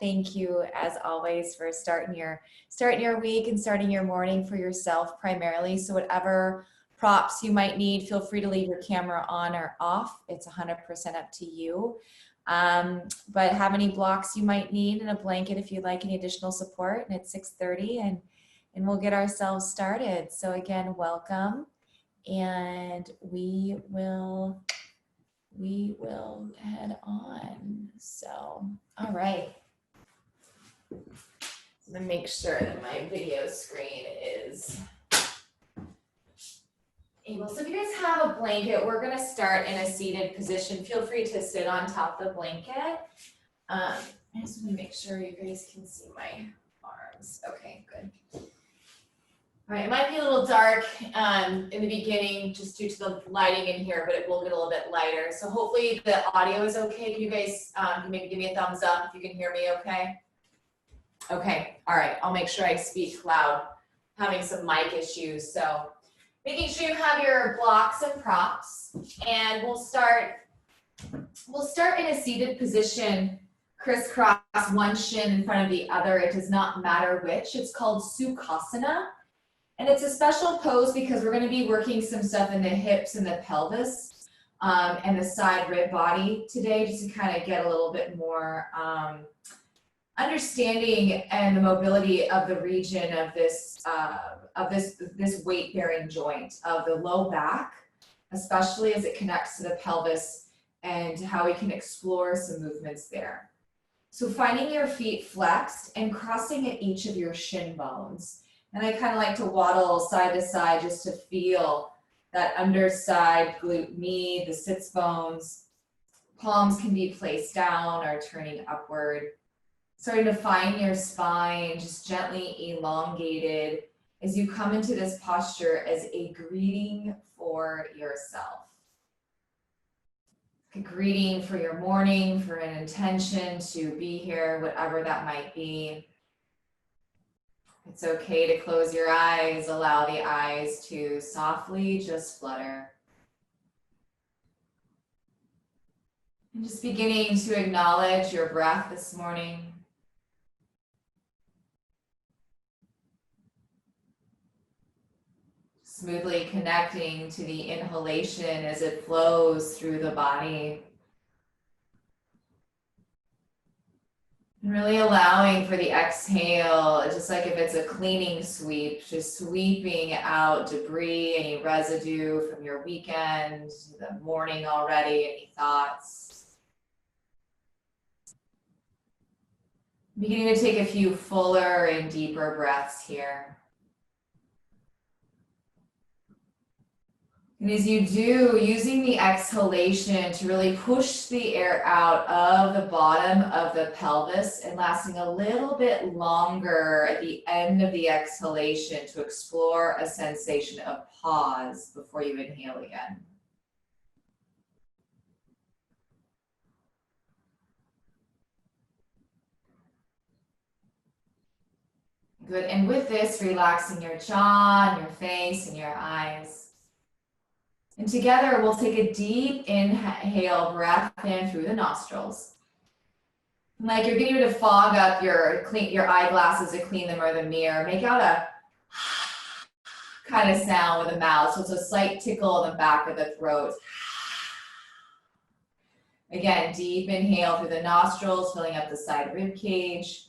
Thank you, as always, for starting your week and starting your morning for yourself primarily. So whatever props you might need, feel free to leave your camera on or off. It's 100% up to you. But have any blocks you might need and a blanket if you'd like any additional support. And it's 6:30 and we'll get ourselves started. So again, welcome. And we will head on. So, all right. I'm gonna make sure that my video screen is able. So if you guys have a blanket, we're gonna start in a seated position. Feel free to sit on top of the blanket. I just wanna make sure you guys can see my arms. Okay, good. All right, it might be a little dark in the beginning just due to the lighting in here, but it will get a little bit lighter. So hopefully the audio is okay. Can you guys maybe give me a thumbs up if you can hear me okay? Okay, all right, I'll make sure I speak loud. Having some mic issues, so making sure you have your blocks and props, and we'll start in a seated position, crisscross, one shin in front of the other. It does not matter which. It's called Sukhasana. And it's a special pose because we're going to be working some stuff in the hips and the pelvis and the side rib body today, just to kind of get a little bit more understanding and the mobility of the region of this weight-bearing joint of the low back, especially as it connects to the pelvis, and how we can explore some movements there. So finding your feet flexed and crossing at each of your shin bones. And I kind of like to waddle side to side just to feel that underside glute med, the sits bones. Palms can be placed down or turning upward. Starting to find your spine just gently elongated as you come into this posture as a greeting for yourself. A greeting for your morning, for an intention to be here, whatever that might be. It's okay to close your eyes, allow the eyes to softly just flutter. And just beginning to acknowledge your breath this morning. Smoothly connecting to the inhalation as it flows through the body. And really allowing for the exhale, just like if it's a cleaning sweep, just sweeping out debris, any residue from your weekend, the morning already, any thoughts. Beginning to take a few fuller and deeper breaths here. And as you do, using the exhalation to really push the air out of the bottom of the pelvis and lasting a little bit longer at the end of the exhalation to explore a sensation of pause before you inhale again. Good, and with this, relaxing your jaw and your face and your eyes. And together, we'll take a deep inhale, breath in through the nostrils. Like you're getting ready to fog up your eyeglasses to clean them or the mirror. Make out a kind of sound with the mouth. So it's a slight tickle in the back of the throat. Again, deep inhale through the nostrils, filling up the side rib cage.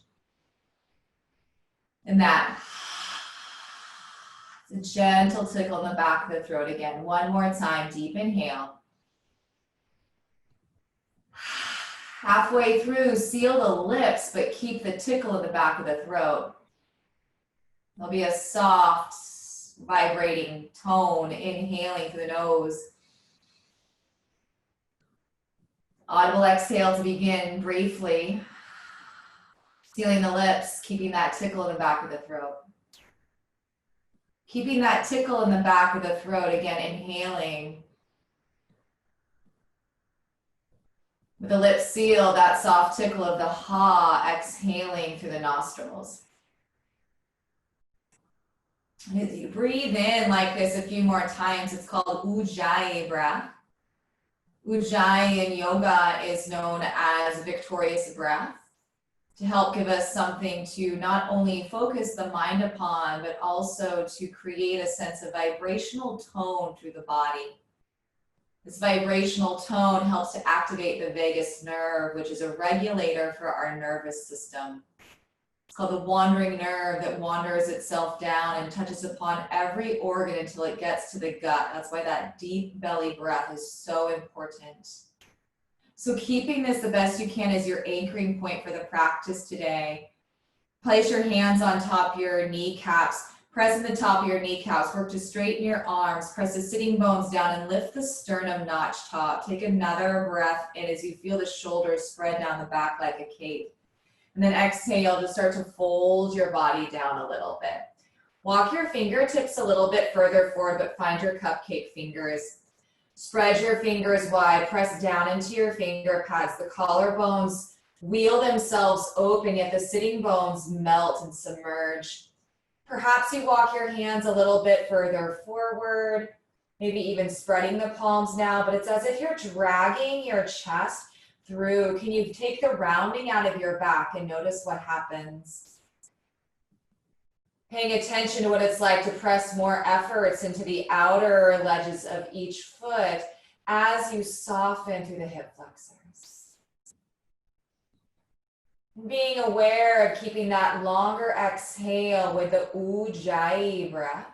And that. A gentle tickle in the back of the throat again. One more time, deep inhale. Halfway through, seal the lips, but keep the tickle in the back of the throat. There'll be a soft, vibrating tone, inhaling through the nose. Audible exhale to begin briefly. Sealing the lips, keeping that tickle in the back of the throat. Keeping that tickle in the back of the throat, again, inhaling. With the lips sealed, that soft tickle of the ha, exhaling through the nostrils. And as you breathe in like this a few more times, it's called Ujjayi breath. Ujjayi in yoga is known as victorious breath. to help give us something to not only focus the mind upon, but also to create a sense of vibrational tone through the body. This vibrational tone helps to activate the vagus nerve, which is a regulator for our nervous system. It's called the wandering nerve that wanders itself down and touches upon every organ until it gets to the gut. That's why that deep belly breath is so important. So keeping this the best you can as your anchoring point for the practice today. Place your hands on top of your kneecaps. Press in the top of your kneecaps. Work to straighten your arms. Press the sitting bones down and lift the sternum notch top. Take another breath in as you feel the shoulders spread down the back like a cape. And then exhale to start to fold your body down a little bit. Walk your fingertips a little bit further forward, but find your cupcake fingers. Spread your fingers wide. Press down into your finger pads. The collarbones wheel themselves open, yet the sitting bones melt and submerge. Perhaps you walk your hands a little bit further forward, maybe even spreading the palms now, but it's as if you're dragging your chest through. Can you take the rounding out of your back and notice what happens? Paying attention to what it's like to press more efforts into the outer ledges of each foot as you soften through the hip flexors. Being aware of keeping that longer exhale with the Ujjayi breath.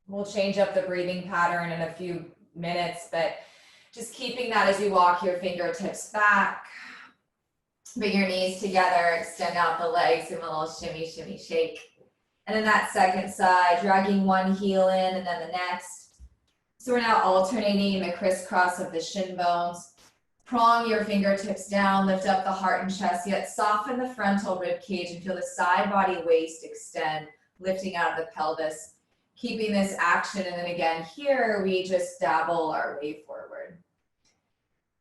We'll change up the breathing pattern in a few minutes, but just keeping that as you walk your fingertips back. Bring your knees together, extend out the legs, give them a little shimmy, shimmy, shake. And then that second side, dragging one heel in and then the next. So we're now alternating the crisscross of the shin bones. Prong your fingertips down, lift up the heart and chest, yet soften the frontal rib cage and feel the side body waist extend, lifting out of the pelvis. Keeping this action, and then again here, we just dabble our way forward.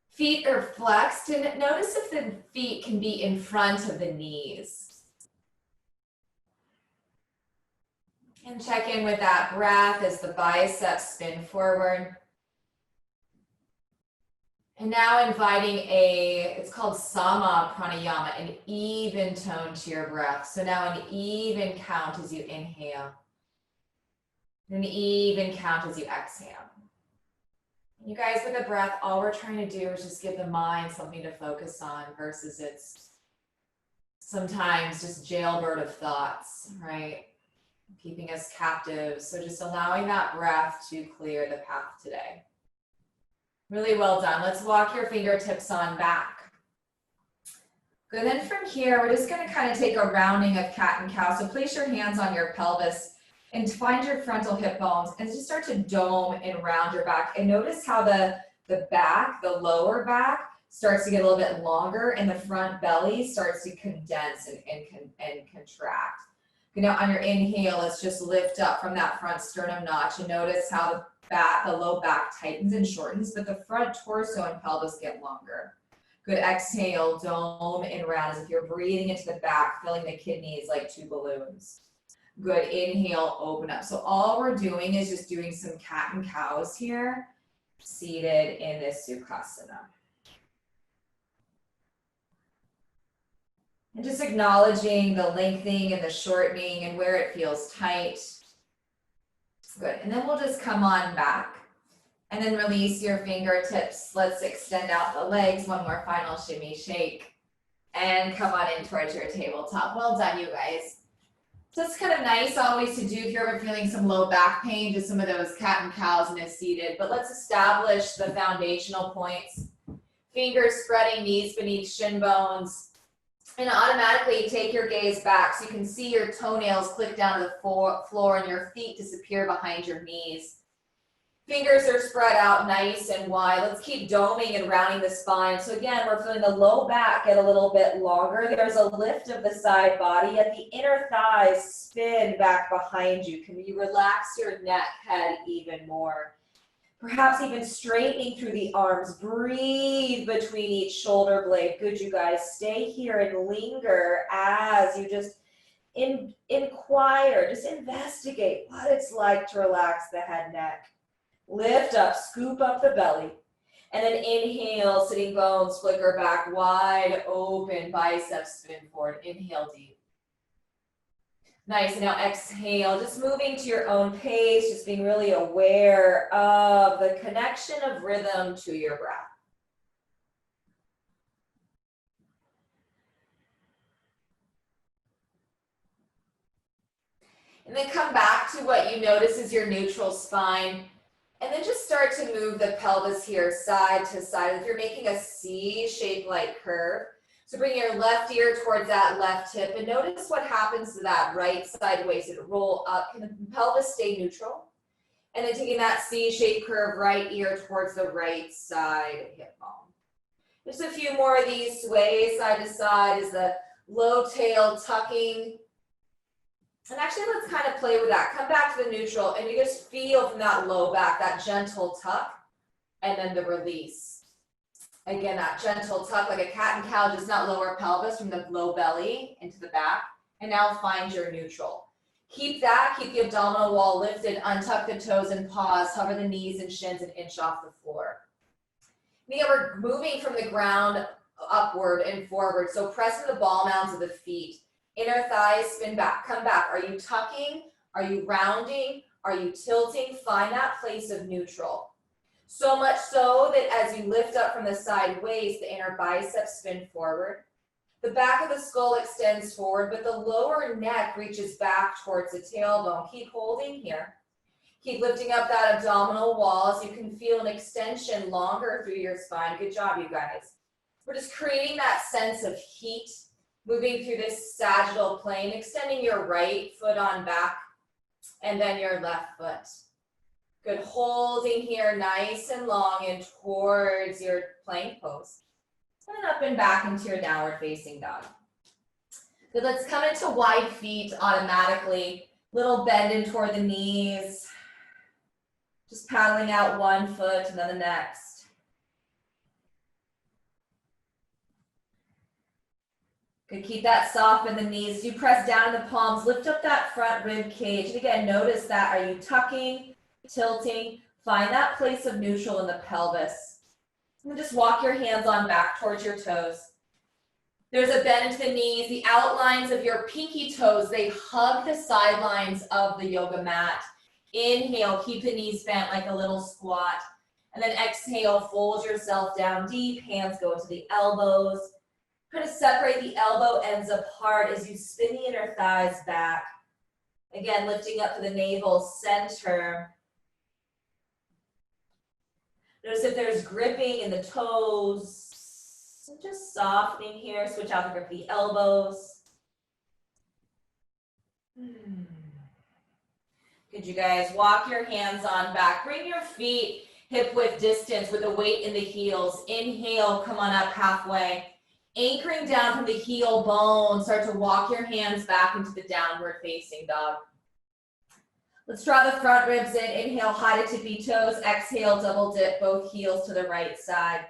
Feet are flexed, and notice if the feet can be in front of the knees. And check in with that breath as the biceps spin forward. And now inviting it's called Sama Pranayama, an even tone to your breath. So now an even count as you inhale. An even count as you exhale. You guys, with the breath, all we're trying to do is just give the mind something to focus on versus it's sometimes just jailbird of thoughts, right? Keeping us captive. So just allowing that breath to clear the path today. Really well done. Let's walk your fingertips on back. Good, then from here, we're just gonna kind of take a rounding of cat and cow. So place your hands on your pelvis and find your frontal hip bones and just start to dome and round your back. And notice how the back, the lower back, starts to get a little bit longer and the front belly starts to condense and contract. Okay, now on your inhale, let's just lift up from that front sternum notch and notice how the low back tightens and shortens, but the front torso and pelvis get longer. Good, exhale, dome and round as if you're breathing into the back, filling the kidneys like two balloons. Good, inhale, open up. So all we're doing is just doing some cat and cows here, seated in this Sukhasana. And just acknowledging the lengthening and the shortening and where it feels tight. Good, and then we'll just come on back and then release your fingertips. Let's extend out the legs. One more final shimmy shake and come on in towards your tabletop. Well done, you guys. So it's kind of nice always to do if you're ever feeling some low back pain, just some of those cat and cows in a seated, but let's establish the foundational points. Fingers spreading, knees beneath shin bones, and automatically take your gaze back so you can see your toenails click down to the floor and your feet disappear behind your knees. Fingers are spread out nice and wide. Let's keep doming and rounding the spine. So again, we're feeling the low back get a little bit longer. There's a lift of the side body, yet the inner thighs spin back behind you. Can you relax your neck, head even more? Perhaps even straightening through the arms. Breathe between each shoulder blade. Good, you guys. Stay here and linger as you just inquire, just investigate what it's like to relax the head, neck. Lift up, scoop up the belly. And then inhale, sitting bones, flicker back, wide open, biceps spin forward. Inhale deep. Nice, and now exhale, just moving to your own pace, just being really aware of the connection of rhythm to your breath. And then come back to what you notice is your neutral spine. And then just start to move the pelvis here side to side. If you're making a C-shaped like curve, so bring your left ear towards that left hip and notice what happens to that right side waist. It roll up. Can the pelvis stay neutral? And then taking that C-shaped curve, right ear towards the right side hip bone. Just a few more of these. Sway side to side is the low tail tucking. And actually, let's kind of play with that. Come back to the neutral, and you just feel from that low back, that gentle tuck, and then the release. Again, that gentle tuck, like a cat and cow, just not lower pelvis from the low belly into the back. And now find your neutral. Keep that, keep the abdominal wall lifted, untuck the toes and pause, hover the knees and shins an inch off the floor. Again, we're moving from the ground upward and forward, so press in the ball mounds of the feet. Inner thighs spin back, come back. Are you tucking? Are you rounding? Are you tilting? Find that place of neutral. So much so that as you lift up from the side waist, the inner biceps spin forward. The back of the skull extends forward, but the lower neck reaches back towards the tailbone. Keep holding here. Keep lifting up that abdominal wall so you can feel an extension longer through your spine. Good job, you guys. We're just creating that sense of heat, moving through this sagittal plane, extending your right foot on back, and then your left foot. Good, holding here nice and long and towards your plank pose. And then up and back into your downward facing dog. Good, let's come into wide feet automatically. Little bend in toward the knees. Just paddling out one foot and then the next. Good, keep that soft in the knees. As you press down in the palms, lift up that front rib cage. And again, notice that. Are you tucking, tilting? Find that place of neutral in the pelvis. And then just walk your hands on back towards your toes. There's a bend into the knees. The outlines of your pinky toes, they hug the sidelines of the yoga mat. Inhale, keep the knees bent like a little squat. And then exhale, fold yourself down deep. Hands go to the elbows. Kind of separate the elbow ends apart as you spin the inner thighs back. Again, lifting up to the navel center. Notice if there's gripping in the toes. So just softening here. Switch out the grip of the elbows. Good, you guys. Walk your hands on back. Bring your feet hip width distance with the weight in the heels. Inhale, come on up halfway. Anchoring down from the heel bone, start to walk your hands back into the downward facing dog. Let's draw the front ribs in. Inhale, high to tippy toes. Exhale, double dip both heels to the right side.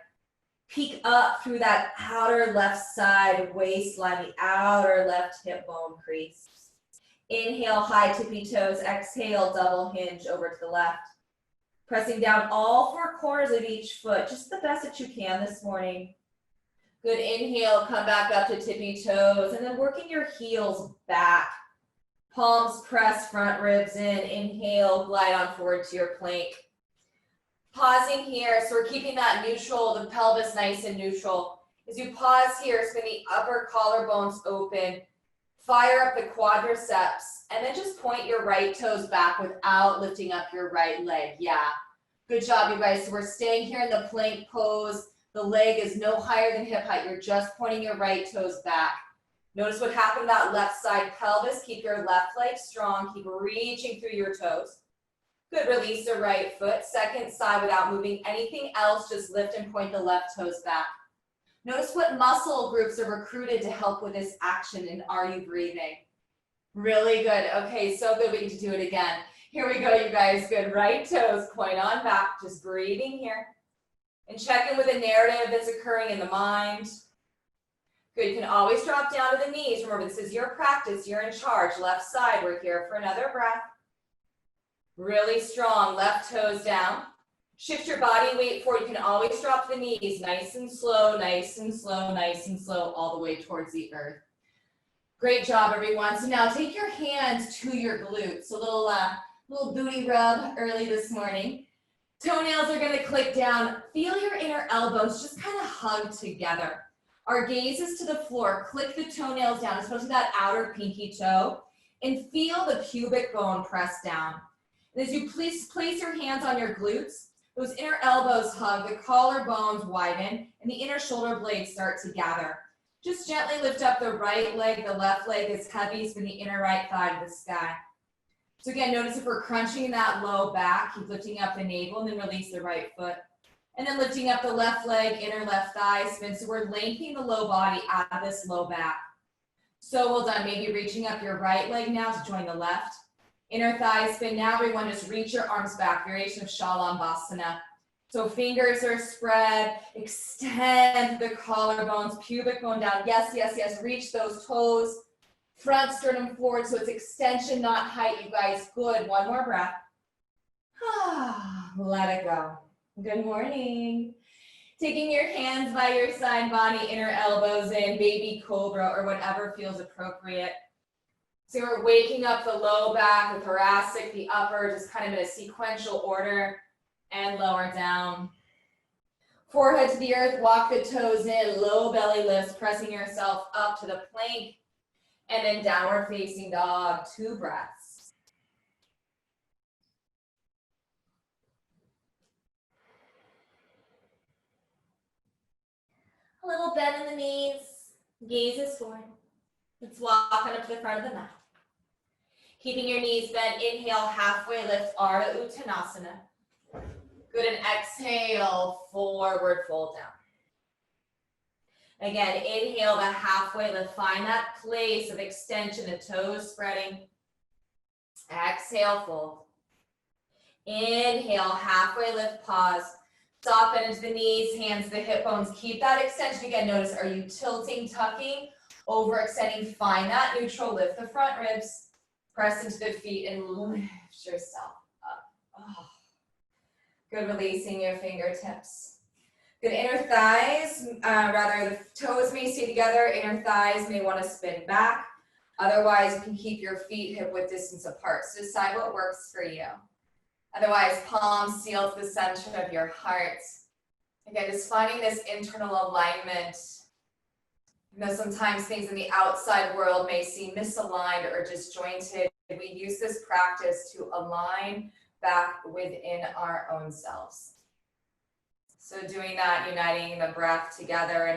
Peek up through that outer left side waistline, the outer left hip bone crease. Inhale, high tippy toes. Exhale, double hinge over to the left. Pressing down all four corners of each foot, just the best that you can this morning. Good, inhale, come back up to tippy toes, and then working your heels back. Palms press, front ribs in. Inhale, glide on forward to your plank. Pausing here, so we're keeping that neutral, the pelvis nice and neutral. As you pause here, spin the upper collarbones open. Fire up the quadriceps, and then just point your right toes back without lifting up your right leg. Yeah, good job, you guys. So we're staying here in the plank pose. The leg is no higher than hip height. You're just pointing your right toes back. Notice what happened to that left side pelvis. Keep your left leg strong. Keep reaching through your toes. Good, release the right foot. Second side without moving anything else. Just lift and point the left toes back. Notice what muscle groups are recruited to help with this action, and are you breathing? Really good. Okay, so good. We get to do it again. Here we go, you guys. Good. Right toes point on back. Just breathing here. And check in with a narrative that's occurring in the mind. Good. You can always drop down to the knees. Remember, this is your practice. You're in charge. Left side. We're here for another breath. Really strong. Left toes down. Shift your body weight forward. You can always drop the knees nice and slow, nice and slow, nice and slow, all the way towards the earth. Great job, everyone. So now take your hands to your glutes. A little booty rub early this morning. Toenails are gonna click down. Feel your inner elbows just kind of hug together. Our gaze is to the floor. Click the toenails down, especially that outer pinky toe, and feel the pubic bone press down. And as you please place your hands on your glutes, those inner elbows hug, the collarbones widen, and the inner shoulder blades start to gather. Just gently lift up the right leg, the left leg is heavy, spin the inner right thigh to the sky. So again, notice if we're crunching that low back, keep lifting up the navel and then release the right foot. And then lifting up the left leg, inner left thigh, spin. So we're lengthening the low body out of this low back. So well done. Maybe reaching up your right leg now to join the left. Inner thigh spin. Now everyone just reach your arms back, variation of Shalambhasana. So fingers are spread, extend the collarbones, pubic bone down. Yes, yes, yes, reach those toes, front sternum forward, so it's extension, not height, you guys. Good, one more breath. Let it go. Good morning. Taking your hands by your side body, inner elbows in, baby cobra, or whatever feels appropriate. So we're waking up the low back, the thoracic, the upper, just kind of in a sequential order, and lower down. Forehead to the earth, walk the toes in, low belly lifts, pressing yourself up to the plank, and then downward facing dog, 2 breaths. A little bend in the knees, gaze is forward. Let's walk on up to the front of the mat. Keeping your knees bent, inhale, halfway lift, Ardha Uttanasana. Good, and exhale, forward fold down. Again, inhale the halfway lift, find that place of extension, the toes spreading. Exhale, fold. Inhale, halfway lift, pause. Soften into the knees, hands to the hip bones. Keep that extension. Again, notice, are you tilting, tucking, overextending? Find that neutral, lift the front ribs. Press into the feet and lift yourself up. Oh. Good, releasing your fingertips. Good, inner thighs, the toes may stay together, inner thighs may want to spin back. Otherwise, you can keep your feet hip width distance apart. So decide what works for you. Otherwise, palms seal to the center of your heart. Again, just finding this internal alignment. You know, sometimes things in the outside world may seem misaligned or disjointed. We use this practice to align back within our own selves. So doing that, uniting the breath together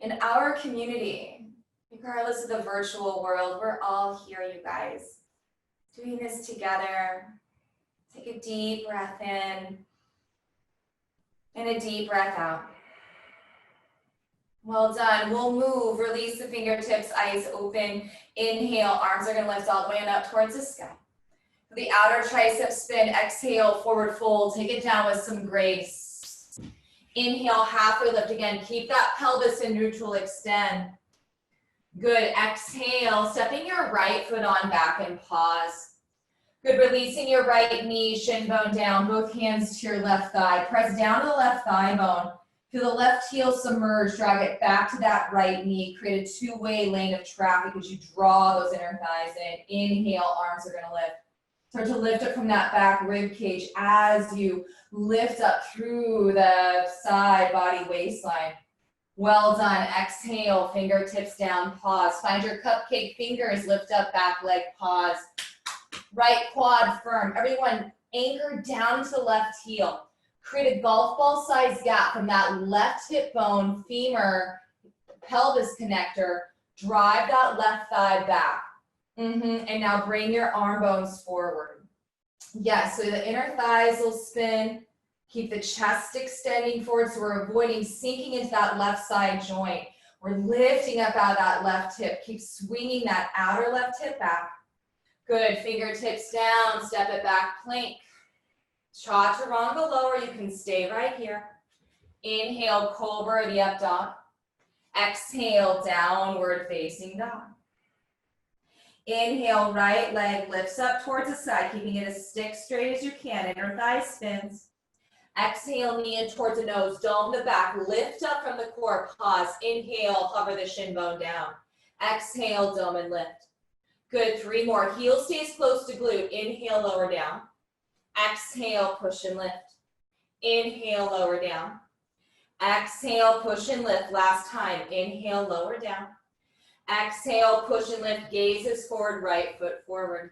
in our community, regardless of the virtual world, we're all here, you guys. Doing this together. Take a deep breath in and a deep breath out. Well done. We'll move, release the fingertips, eyes open. Inhale, arms are gonna lift all the way up towards the sky. The outer tricep spin, exhale, forward fold. Take it down with some grace. Inhale, halfway lift again. Keep that pelvis in neutral, extend. Good, exhale, stepping your right foot on back and pause. Good, releasing your right knee, shin bone down, both hands to your left thigh. Press down to the left thigh bone. Feel the left heel submerge, drag it back to that right knee. Create a two-way lane of traffic as you draw those inner thighs in. Inhale, arms are gonna lift. Start to lift up from that back rib cage as you lift up through the side body waistline. Well done. Exhale, fingertips down, pause. Find your cupcake fingers, lift up back leg, pause. Right quad firm. Everyone anchor down to the left heel. Create a golf ball size gap from that left hip bone, femur, pelvis connector. Drive that left thigh back. And now bring your arm bones forward. Yes, so the inner thighs will spin. Keep the chest extending forward, so we're avoiding sinking into that left side joint. We're lifting up out of that left hip. Keep swinging that outer left hip back. Good, fingertips down, step it back, plank. Chaturanga lower, you can stay right here. Inhale, Cobra, the up dog. Exhale, downward facing dog. Inhale, right leg lifts up towards the side, keeping it as stick straight as you can. Inner thigh spins. Exhale, knee in towards the nose, dome the back, lift up from the core, pause, inhale, hover the shin bone down. Exhale, dome and lift. Good, 3 more. Heel stays close to glute, inhale, lower down. Exhale, push and lift. Inhale, lower down. Exhale, push and lift, last time. Inhale, lower down. Exhale, push and lift, gazes forward, right foot forward.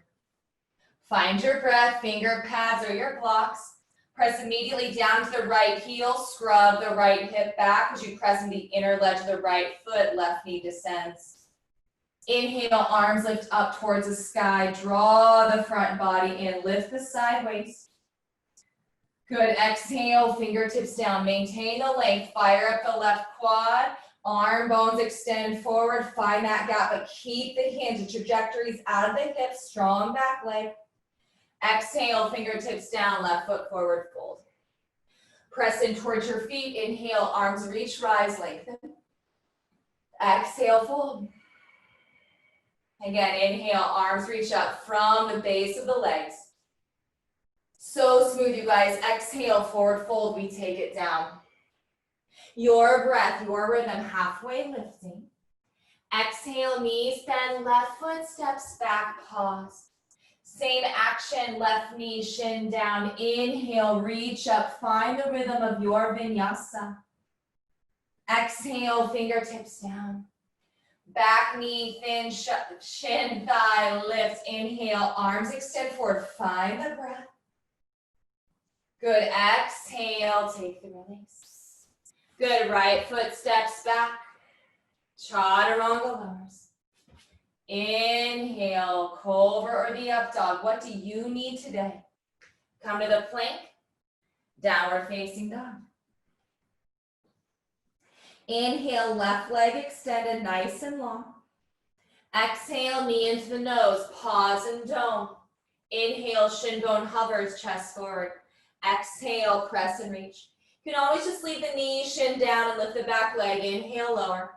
Find your breath, finger pads or your blocks. Press immediately down to the right heel, scrub the right hip back as you press in the inner ledge of the right foot, left knee descends. Inhale, arms lift up towards the sky, draw the front body in, lift the side waist. Good, exhale, fingertips down, maintain the length, fire up the left quad, arm bones extend forward, find that gap, but keep the hands and trajectories out of the hips, strong back leg. Exhale, fingertips down, left foot forward, fold. Press in towards your feet, inhale, arms reach, rise, lengthen. Exhale, fold. Again, inhale, arms reach up from the base of the legs. So smooth, you guys. Exhale, forward fold, we take it down. Your breath, your rhythm, halfway lifting. Exhale, knees bend, left foot steps back, pause. Same action, left knee, shin down. Inhale, reach up, find the rhythm of your vinyasa. Exhale, fingertips down. Back knee, thin, shin, thigh, lift. Inhale, arms extend forward, find the breath. Good, exhale, take the release. Good, right foot steps back. Chaturanga lowers. Inhale, Cobra or the up dog. What do you need today? Come to the plank, downward facing dog. Inhale, left leg extended, nice and long. Exhale, knee into the nose, pause and dome. Inhale, shin bone hovers, chest forward. Exhale, press and reach. You can always just leave the knee, shin down and lift the back leg. Inhale, lower.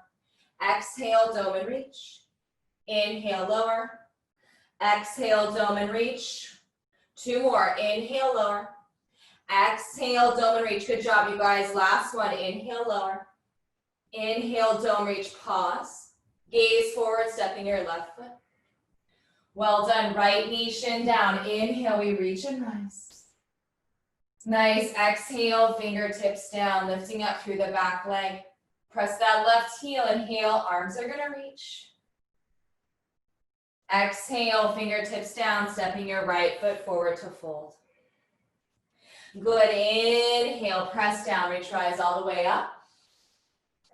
Exhale, dome and reach. Inhale, lower. Exhale, dome and reach. 2 more. Inhale, lower. Exhale, dome and reach. Good job, you guys. Last one. Inhale, lower. Inhale, dome, reach, pause. Gaze forward, stepping your left foot. Well done. Right knee, shin down. Inhale, we reach and rise. Nice. Exhale, fingertips down, lifting up through the back leg. Press that left heel. Inhale, arms are going to reach. Exhale, fingertips down, stepping your right foot forward to fold. Good, inhale, press down, reach, rise all the way up.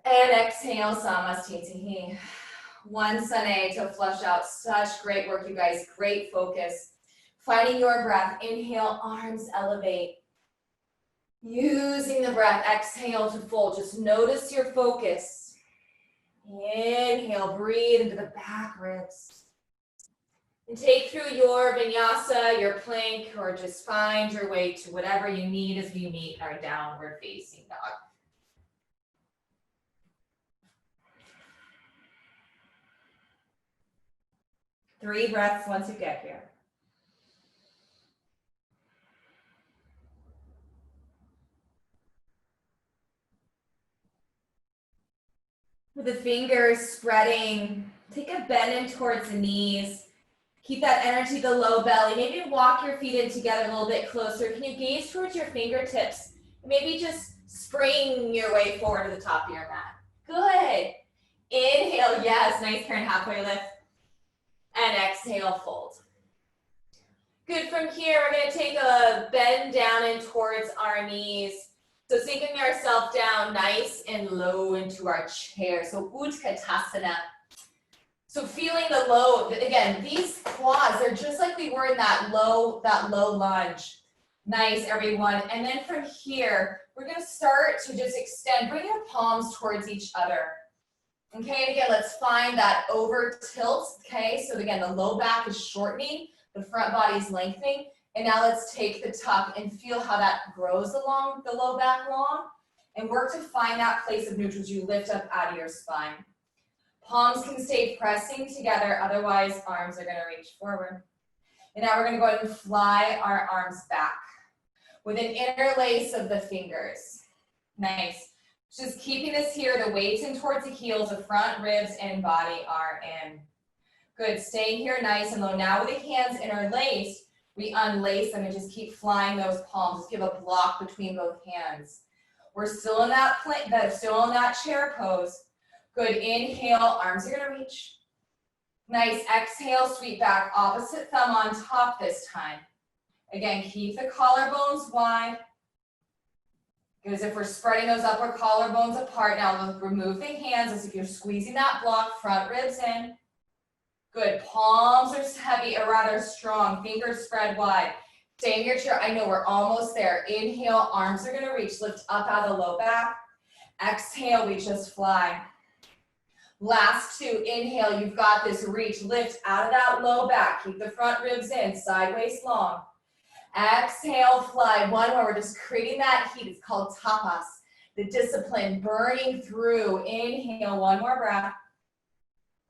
And exhale, Samastitihi. One Sane to flush out. Such great work, you guys, great focus. Finding your breath, inhale, arms elevate. Using the breath, exhale to fold. Just notice your focus. Inhale, breathe into the back ribs. And take through your vinyasa, your plank, or just find your way to whatever you need as we meet our downward facing dog. Three breaths once you get here. With the fingers spreading, take a bend in towards the knees. Keep that energy, the low belly. Maybe walk your feet in together a little bit closer. Can you gaze towards your fingertips? Maybe just spring your way forward to the top of your mat. Good. Inhale, yes, nice parent halfway lift. And exhale, fold. Good, from here, we're gonna take a bend down and towards our knees. So sinking ourselves down nice and low into our chair. So Utkatasana. So feeling the low, again, these quads, they're just like we were in that low lunge. Nice, everyone. And then from here, we're gonna start to just extend, bring your palms towards each other. Okay, and again, let's find that over tilt, okay? So again, the low back is shortening, the front body is lengthening. And now let's take the tuck and feel how that grows along the low back long. And work to find that place of neutral as you lift up out of your spine. Palms can stay pressing together, otherwise arms are gonna reach forward. And now we're gonna go ahead and fly our arms back. with an interlace of the fingers. Nice. Just keeping this here, the weights in towards the heels, the front ribs and body are in. Good, staying here nice and low. Now with the hands interlaced, we unlace them and just keep flying those palms. Just give a block between both hands. We're still in that chair pose. Good, inhale, arms are gonna reach. Nice, exhale, sweep back, opposite thumb on top this time. Again, keep the collarbones wide. Good, as if we're spreading those upper collarbones apart. Now remove the hands as if you're squeezing that block, front ribs in. Good, palms are heavy or rather strong, fingers spread wide. Stay in your chair, I know we're almost there. Inhale, arms are gonna reach, lift up out of the low back. Exhale, we just fly. Last two, inhale, you've got this, reach, lift out of that low back. Keep the front ribs in, sideways long. Exhale, fly. One more, we're just creating that heat. It's called tapas, the discipline burning through. Inhale, one more breath.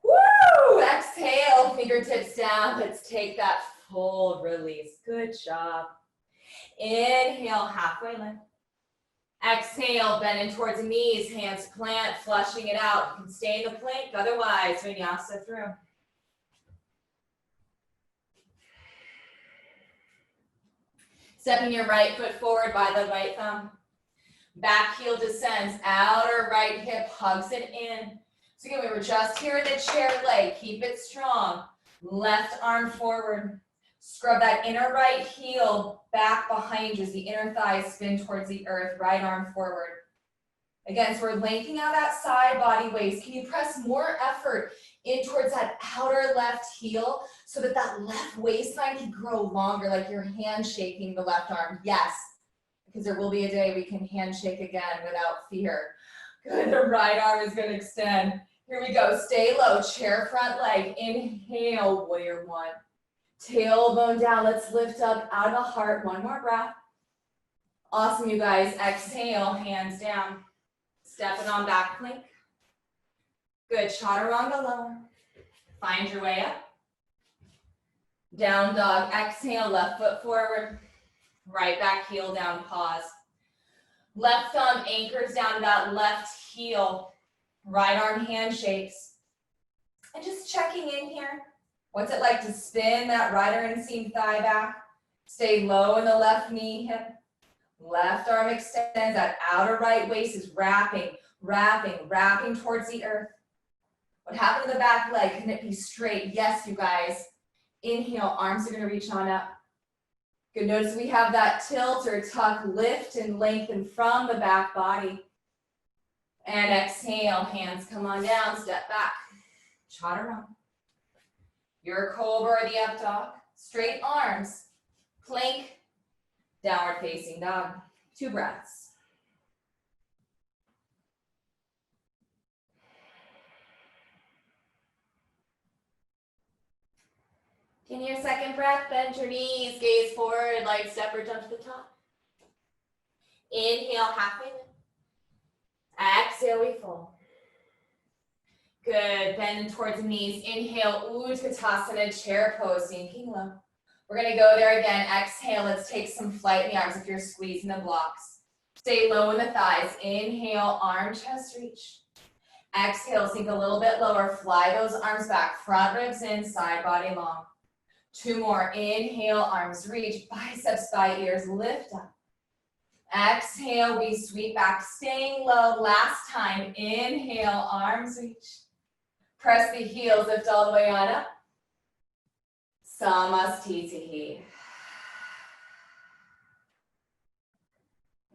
Woo! Exhale, fingertips down. Let's take that full release. Good job. Inhale, halfway lift. Exhale, bending towards the knees, hands plant, flushing it out. You can stay in the plank, otherwise, vinyasa through. Stepping your right foot forward by the right thumb. Back heel descends, outer right hip hugs it in. So again, we were just here in the chair leg. Keep it strong. Left arm forward. Scrub that inner right heel back behind you as the inner thighs spin towards the earth. Right arm forward. Again, so we're lengthening out that side body waist. Can you press more effort in towards that outer left heel so that that left waistline can grow longer, like you're handshaking the left arm? Yes, because there will be a day we can handshake again without fear. Good, the right arm is going to extend. Here we go, stay low, chair front leg. Inhale, warrior one. Tailbone down, let's lift up out of the heart. One more breath. Awesome, you guys. Exhale, hands down. Stepping on back plank. Good, chaturanga lower. Find your way up. Down dog, exhale, left foot forward. Right back heel down, pause. Left thumb anchors down to that left heel. Right arm handshakes. And just checking in here. What's it like to spin that right or inseam thigh back? Stay low in the left knee, hip. Left arm extends, that outer right waist is wrapping towards the earth. What happened to the back leg? Can it be straight? Yes, you guys. Inhale, arms are gonna reach on up. Good, notice we have that tilt or tuck, lift and lengthen from the back body. And exhale, hands come on down, step back. Chaturanga. Your Cobra or the up dog. Straight arms, plank, downward facing dog. 2 breaths. In your second breath, bend your knees, gaze forward, light step or jump to the top. Inhale, halfway lift. Exhale, we fold. Good, bend towards the knees. Inhale, Sukhasana, chair pose, sinking low. We're gonna go there again. Exhale, let's take some flight in the arms if you're squeezing the blocks. Stay low in the thighs. Inhale, arm, chest reach. Exhale, sink a little bit lower. Fly those arms back. Front ribs in, side body long. 2 more. Inhale, arms reach. Biceps by ears, lift up. Exhale, we sweep back, staying low. Last time. Inhale, arms reach. Press the heels, lift all the way on up. Samastitihi.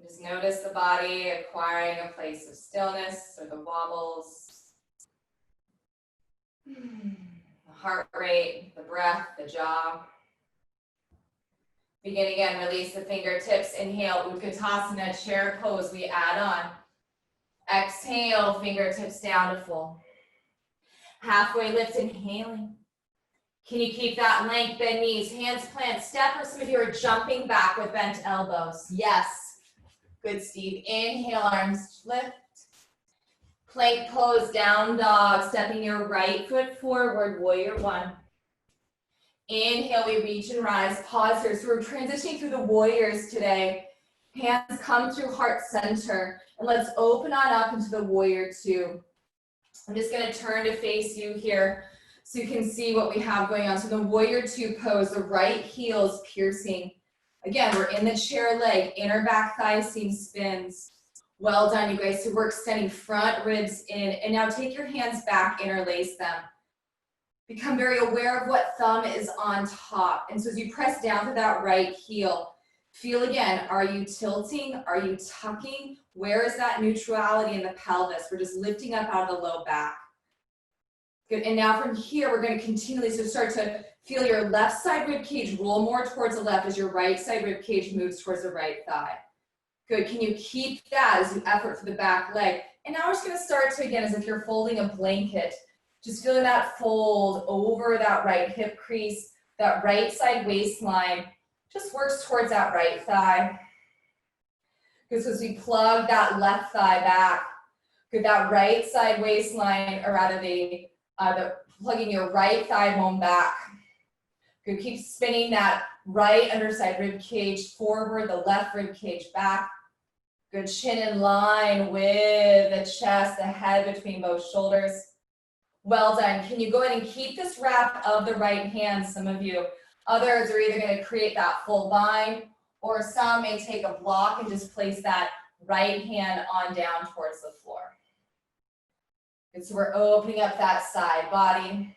Just notice the body acquiring a place of stillness or the wobbles. The heart rate, the breath, the jaw. Begin again, release the fingertips. Inhale, Utkatasana, chair pose, we add on. Exhale, fingertips down to full. Halfway lift, inhaling. Can you keep that length, bend knees, hands plant, step, or some of you are jumping back with bent elbows? Yes. Good, Steve. Inhale, arms lift. Plank pose, down dog, stepping your right foot forward, warrior one. Inhale, we reach and rise. Pause here. So we're transitioning through the warriors today. Hands come through heart center, and let's open on up into the warrior two. I'm just gonna turn to face you here so you can see what we have going on. So the warrior two pose, the right heel is piercing. Again, we're in the chair leg, inner back thigh seam spins. Well done, you guys. So we're extending front ribs in, and now take your hands back, interlace them. Become very aware of what thumb is on top. And so as you press down to that right heel, feel again, are you tilting? Are you tucking? Where is that neutrality in the pelvis? We're just lifting up out of the low back. Good, and now from here, we're gonna continually, so start to feel your left side rib cage roll more towards the left as your right side rib cage moves towards the right thigh. Good, can you keep that as you effort for the back leg? And now we're just gonna start to, again, as if you're folding a blanket, just feeling that fold over that right hip crease, that right side waistline, just works towards that right thigh. Good, so as we plug that left thigh back, good, that right side waistline, or rather plugging your right thigh bone back. Good, keep spinning that right underside rib cage forward, the left rib cage back. Good, chin in line with the chest, the head between both shoulders. Well done. Can you go ahead and keep this wrap of the right hand? Some of you. Others are either going to create that full bind, or some may take a block and just place that right hand on down towards the floor. Good, so we're opening up that side body.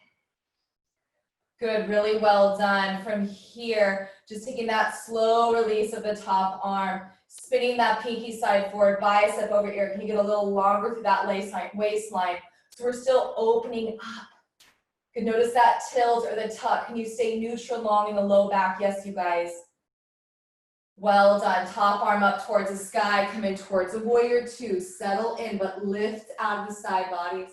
Good, really well done. From here, just taking that slow release of the top arm, spinning that pinky side forward, bicep over ear. Can you get a little longer through that waistline? So we're still opening up. Good, notice that tilt or the tuck. Can you stay neutral long in the low back? Yes, you guys. Well done. Top arm up towards the sky. Come in towards a warrior two. Settle in, but lift out of the side bodies.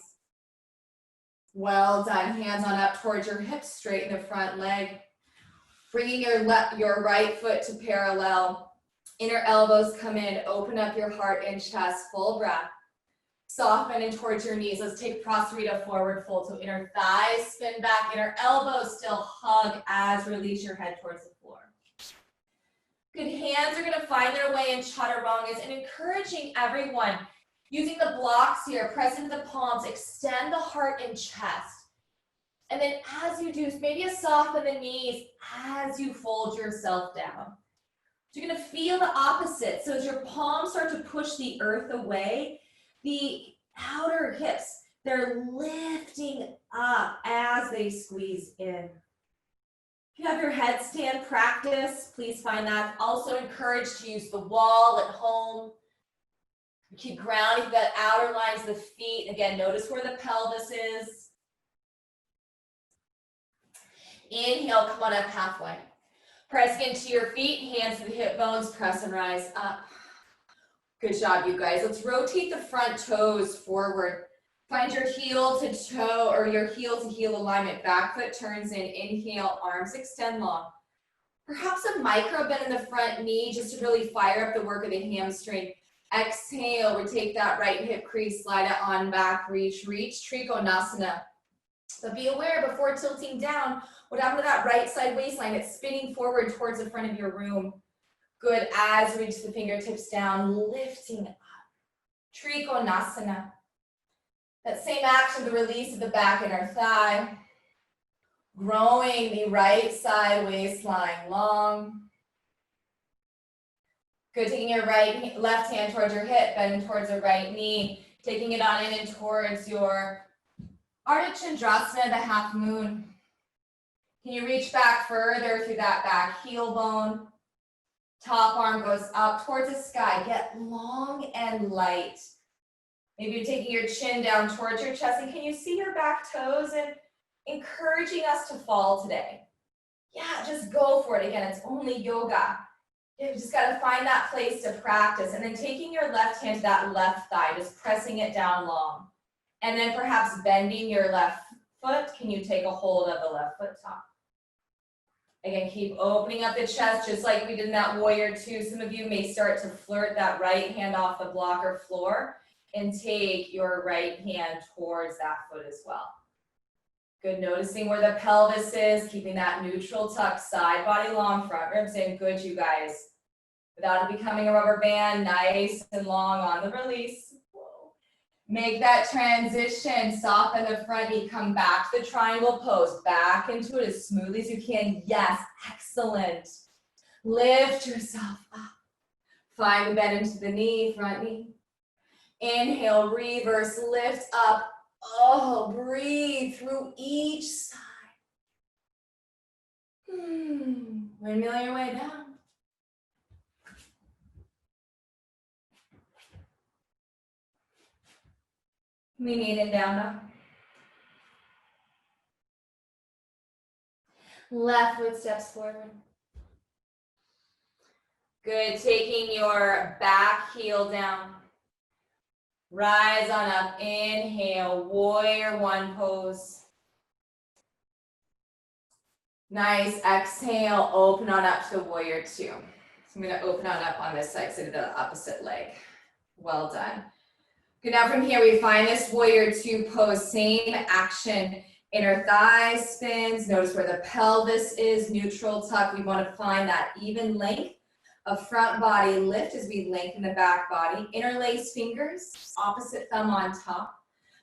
Well done. Hands on up towards your hips, straighten the front leg. Bringing your right foot to parallel. Inner elbows come in. Open up your heart and chest. Full breath. Soften in towards your knees. Let's take Prasarita forward fold. So inner thighs spin back, inner elbows still hug as release your head towards the floor. Good, hands are gonna find their way in Chaturangas, and encouraging everyone, using the blocks here, press into the palms, extend the heart and chest. And then as you do, maybe a soften the knees as you fold yourself down. So you're gonna feel the opposite. So as your palms start to push the earth away, the outer hips, they're lifting up as they squeeze in. If you have your headstand practice, please find that. Also encouraged to use the wall at home. Keep grounding that outer lines of the feet. Again, notice where the pelvis is. Inhale, come on up halfway. Press into your feet, hands to the hip bones, press and rise up. Good job, you guys. Let's rotate the front toes forward. Find your heel to toe or your heel to heel alignment. Back foot turns in. Inhale, arms extend long. Perhaps a micro bend in the front knee just to really fire up the work of the hamstring. Exhale, rotate that right hip crease, slide it on back, reach, Trikonasana. But be aware before tilting down, what happened to that right side waistline? It's spinning forward towards the front of your room. Good, as reach the fingertips down, lifting up. Trikonasana. That same action, the release of the back inner thigh. Growing the right side waistline long. Good, taking your left hand towards your hip, bending towards the right knee, taking it on in and towards your Ardha Chandrasana, the half moon. Can you reach back further through that back heel bone? Top arm goes up towards the sky. Get long and light. Maybe you're taking your chin down towards your chest, and can you see your back toes and encouraging us to fall today? Yeah, just go for it. Again, it's only yoga. You just got to find that place to practice, and then taking your left hand to that left thigh, just pressing it down long. And then perhaps bending your left foot. Can you take a hold of the left foot top? Again, keep opening up the chest just like we did in that warrior two. Some of you may start to flirt that right hand off the blocker floor and take your right hand towards that foot as well. Good, noticing where the pelvis is, keeping that neutral tuck, side body long, front ribs in. Good, you guys. without it becoming a rubber band, nice and long on the release. Make that transition, soften the front knee, come back to the triangle pose, back into it as smoothly as you can. Yes, excellent. Lift yourself up. Find the bend into the knee, front knee. Inhale, reverse, lift up. Oh, breathe through each side. Windmill your way down. We need it down dog. Left foot steps forward. Good, taking your back heel down. Rise on up, inhale, warrior one pose. Nice, exhale, open on up to warrior two. So I'm gonna open on up on this side, so the opposite leg. Well done. Good, now from here we find this warrior two pose, same action. Inner thigh spins, notice where the pelvis is, neutral tuck. We wanna find that even length of front body lift as we lengthen the back body. Interlace fingers, opposite thumb on top.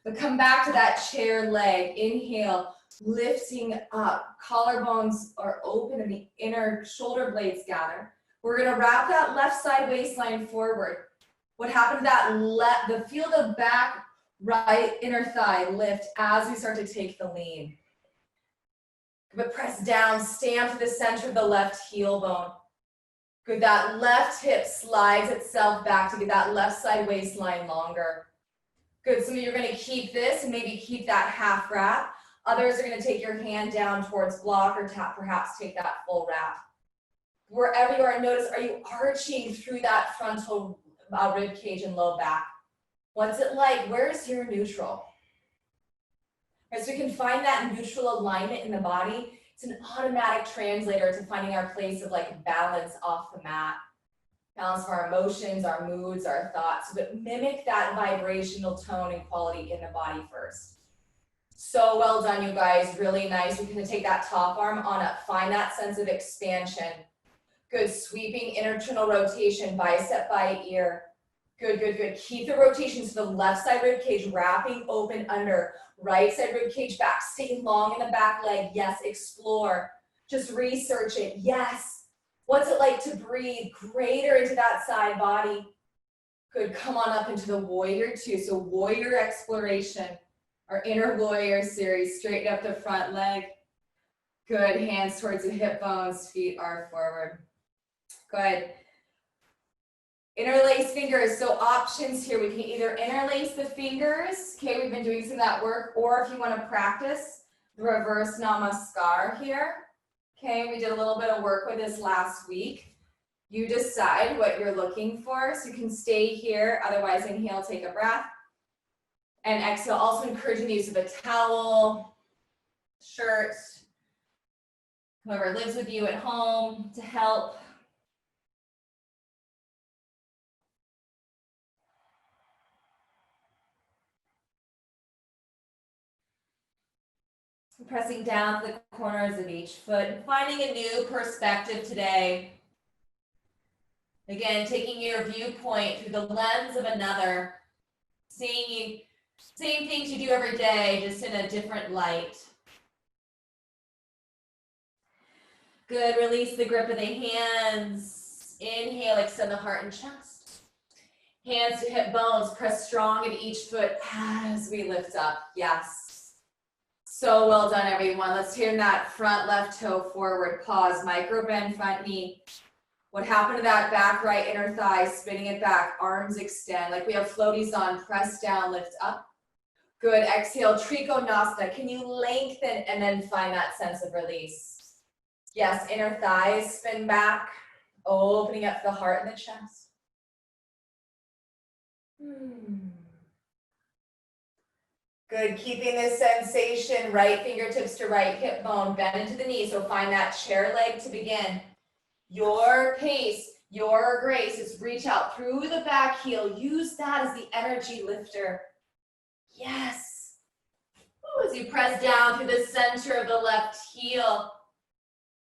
But come back to that chair leg. Inhale, lifting up. Collarbones are open and the inner shoulder blades gather. We're gonna wrap that left side waistline forward. What happened to that feel the back right inner thigh lift as we start to take the lean. But press down, stand to the center of the left heel bone. Good, that left hip slides itself back to get that left side waistline longer. Good, some of you are gonna keep this and maybe keep that half wrap. Others are gonna take your hand down towards block or tap, perhaps take that full wrap. Wherever you are, notice, are you arching through that frontal rib cage and low back? What's it like? Where's your neutral? Right, so we can find that neutral alignment in the body. It's an automatic translator to finding our place of like balance off the mat. Balance for our emotions, our moods, our thoughts, but mimic that vibrational tone and quality in the body first. So well done, you guys, really nice. We're gonna take that top arm on up, find that sense of expansion. Good, sweeping internal rotation, bicep by ear. Good, good, good. Keep the rotation to the left side rib cage, wrapping open under. Right side rib cage back, stay long in the back leg. Yes, explore. Just research it. Yes. What's it like to breathe greater into that side body? Good, come on up into the warrior two. So warrior exploration, our inner warrior series, straighten up the front leg. Good, hands towards the hip bones, feet are forward. Good. Interlace fingers, so options here. We can either interlace the fingers, okay, we've been doing some of that work, or if you want to practice the reverse namaskar here, okay, we did a little bit of work with this last week. You decide what you're looking for, so you can stay here, otherwise inhale, take a breath, and exhale, also encouraging the use of a towel, shirt, whoever lives with you at home to help. Pressing down to the corners of each foot, finding a new perspective today. Again, taking your viewpoint through the lens of another, seeing same things you do every day, just in a different light. Good, release the grip of the hands. Inhale, extend the heart and chest. Hands to hip bones, press strong in each foot as we lift up, yes. So well done, everyone. Let's turn that front left toe forward. Pause, micro bend front knee. What happened to that back right inner thigh? Spinning it back, arms extend. Like we have floaties on, press down, lift up. Good, exhale, Trikonasana. Can you lengthen and then find that sense of release? Yes, inner thighs spin back, opening up the heart and the chest. Good, keeping this sensation, right fingertips to right hip bone, bend into the knee. So find that chair leg to begin. Your pace, your grace is reach out through the back heel. Use that as the energy lifter. Yes. Ooh, as you press down through the center of the left heel.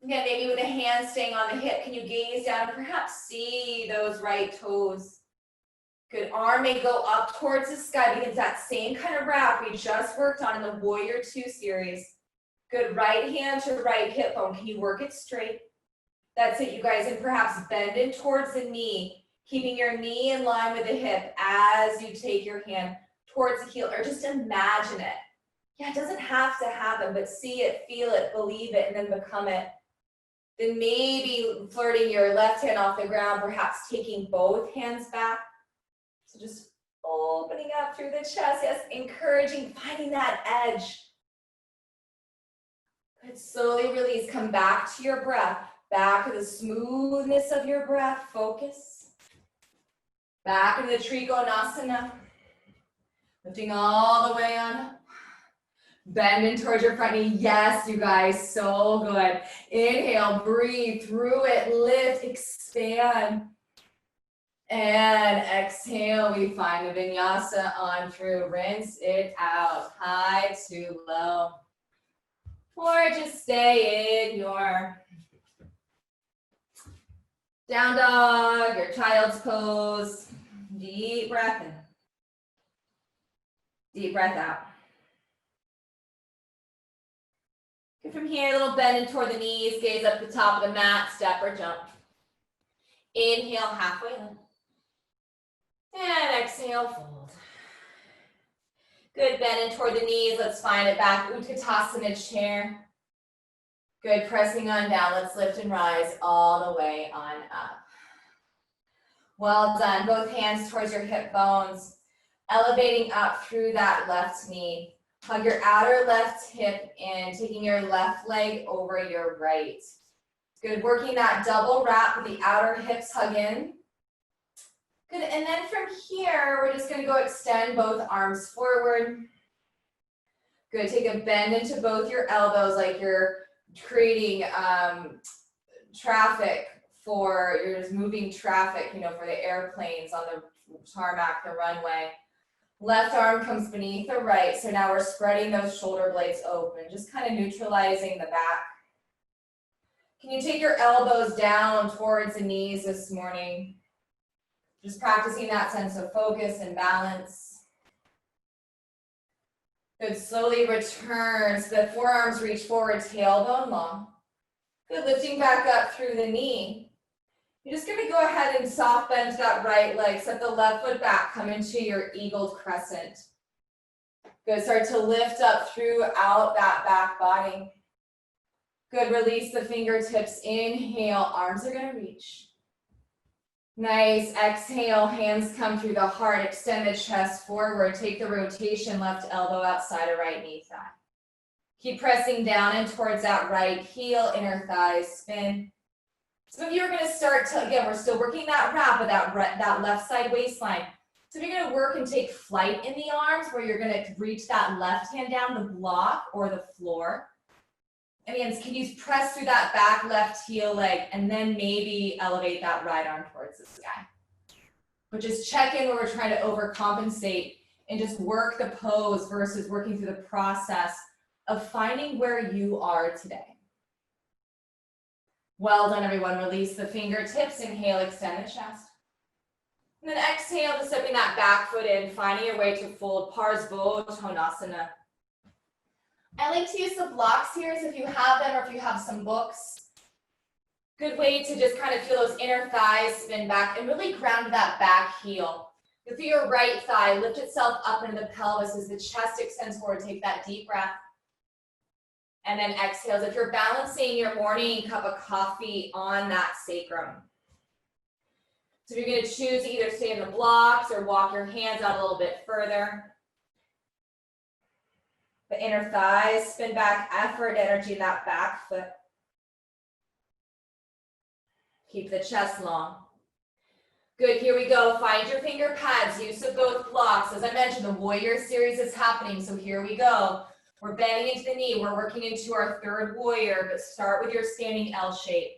Again, maybe with a hand staying on the hip, can you gaze down and perhaps see those right toes? Good, arm may go up towards the sky because that same kind of wrap we just worked on in the Warrior 2 series. Good, right hand to right hip bone. Can you work it straight? That's it, you guys, and perhaps bend in towards the knee, keeping your knee in line with the hip as you take your hand towards the heel, or just imagine it. Yeah, it doesn't have to happen, but see it, feel it, believe it, and then become it. Then maybe flirting your left hand off the ground, perhaps taking both hands back. So just opening up through the chest, yes, encouraging, finding that edge. Good, slowly release, come back to your breath, back to the smoothness of your breath, focus. Back into the Trikonasana, lifting all the way on up. Bend in towards your front knee. Yes, you guys, so good. Inhale, breathe through it, lift, expand. And exhale, we find the vinyasa on through. Rinse it out, high to low. Or just stay in your down dog, your child's pose. Deep breath in. Deep breath out. Good, from here, a little bend in toward the knees, gaze up the top of the mat, step or jump. Inhale, halfway lift. And exhale, fold. Good, bend in toward the knees. Let's find it back. Utkatasana chair. Good, pressing on down. Let's lift and rise all the way on up. Well done. Both hands towards your hip bones. Elevating up through that left knee. Hug your outer left hip in, taking your left leg over your right. Good, working that double wrap with the outer hips hug in. Good, and then from here, we're just gonna go extend both arms forward. Good, take a bend into both your elbows like you're creating traffic for, you're just moving traffic, you know, for the airplanes on the tarmac, the runway. Left arm comes beneath the right, so now we're spreading those shoulder blades open, just kind of neutralizing the back. Can you take your elbows down towards the knees this morning? Just practicing that sense of focus and balance. Good, slowly return so the forearms reach forward, tailbone long. Good, lifting back up through the knee. You're just gonna go ahead and soft bend that right leg, set the left foot back, come into your eagled crescent. Good, start to lift up throughout that back body. Good, release the fingertips, inhale, arms are gonna reach. Nice, exhale, hands come through the heart, extend the chest forward, take the rotation, left elbow outside of right knee thigh. Keep pressing down and towards that right heel, inner thighs spin. Some of you are gonna start to, again, we're still working that wrap of that left side waistline. So you're gonna work and take flight in the arms where you're gonna reach that left hand down the block or the floor. And again, can you press through that back left heel leg and then maybe elevate that right arm towards the sky. But just check in where we're trying to overcompensate and just work the pose versus working through the process of finding where you are today. Well done, everyone. Release the fingertips, inhale, extend the chest. And then exhale, just stepping that back foot in, finding your way to fold Parsvottanasana. I like to use the blocks here, so if you have them or if you have some books, good way to just kind of feel those inner thighs spin back and really ground that back heel. Feel your right thigh lift itself up into the pelvis as the chest extends forward. Take that deep breath. And then exhale. If you're balancing your morning cup of coffee on that sacrum. So you're going to choose to either stay in the blocks or walk your hands out a little bit further. The inner thighs spin back, effort, energy in that back foot. Keep the chest long. Good, here we go. Find your finger pads, use of both blocks. As I mentioned, the Warrior series is happening, so here we go. We're bending into the knee. We're working into our third warrior, but start with your standing L shape.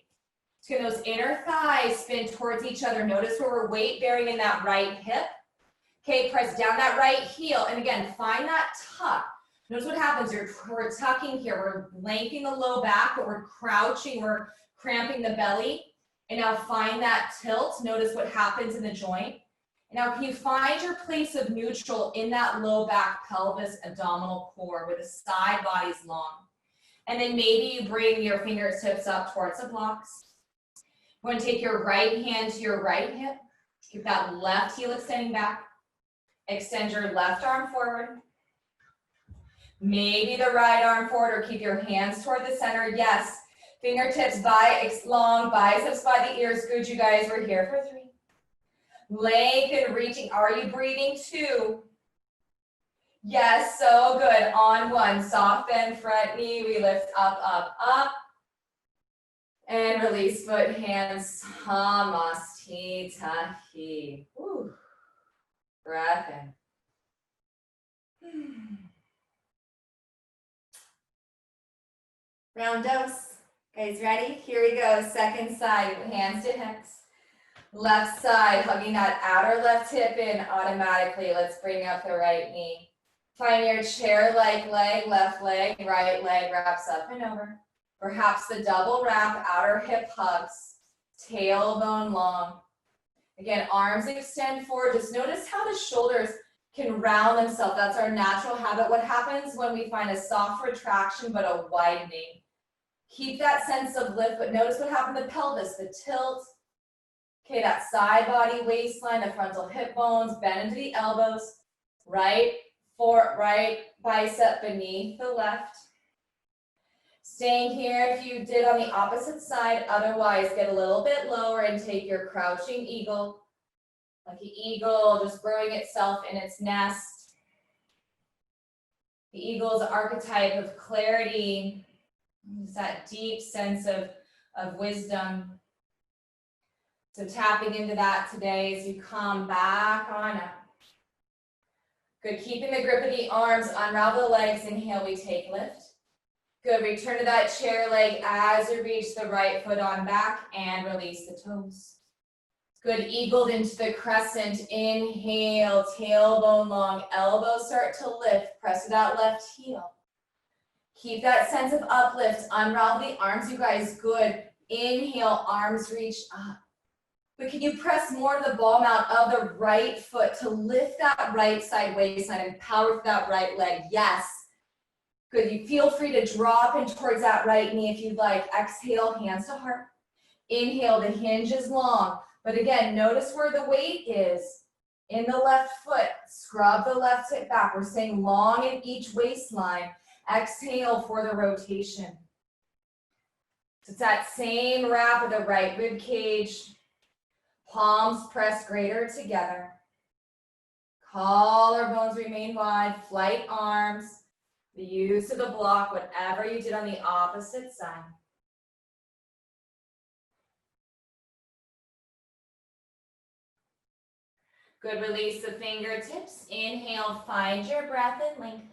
So those inner thighs spin towards each other. Notice where we're weight bearing in that right hip. Okay, press down that right heel. And again, find that tuck. Notice what happens. We're tucking here. We're lengthening the low back, but we're crouching. We're cramping the belly. And now find that tilt. Notice what happens in the joint. And now can you find your place of neutral in that low back, pelvis, abdominal core where the side body's long. And then maybe you bring your fingertips up towards the blocks. You want to take your right hand to your right hip. Keep that left heel extending back. Extend your left arm forward. Maybe the right arm forward, or keep your hands toward the center. Yes. Fingertips by long, biceps by the ears. Good, you guys. We're here for 3. Lengthen, reaching. Are you breathing? 2. Yes, so good. On 1, soft bend front knee. We lift up, up, up. And release foot, hands. Samastita. Woo. Breath in. Round dose. Guys, ready? Here we go. Second side, hands to hips. Left side, hugging that outer left hip in automatically. Let's bring up the right knee. Find your chair-like leg, left leg, right leg wraps up and over. Perhaps the double wrap, outer hip hugs, tailbone long. Again, arms extend forward. Just notice how the shoulders can round themselves. That's our natural habit. What happens when we find a soft retraction but a widening? Keep that sense of lift, but notice what happened to the pelvis, the tilt. Okay, that side body waistline, the frontal hip bones, bend into the elbows. Right bicep beneath the left. Staying here if you did on the opposite side. Otherwise, get a little bit lower and take your crouching eagle. Like an eagle just burrowing itself in its nest. The eagle is the archetype of clarity. It's that deep sense of wisdom. So tapping into that today as you come back on up. Good, keeping the grip of the arms, unravel the legs, inhale, we take lift. Good, return to that chair leg as you reach the right foot on back and release the toes. Good, eagled into the crescent, inhale, tailbone long, elbows start to lift, press to that left heel. Keep that sense of uplift, unravel the arms, you guys, good. Inhale, arms reach up. But can you press more to the ball mount of the right foot to lift that right side waistline and power through that right leg? Yes. Good. You feel free to drop in towards that right knee if you'd like. Exhale, hands to heart. Inhale, the hinge is long. But again, notice where the weight is in the left foot. Scrub the left hip back. We're staying long in each waistline. Exhale for the rotation. So it's that same wrap of the right rib cage. Palms press greater together. Collarbones remain wide. Flight arms. The use of the block, whatever you did on the opposite side. Good, release the fingertips. Inhale, find your breath and lengthen.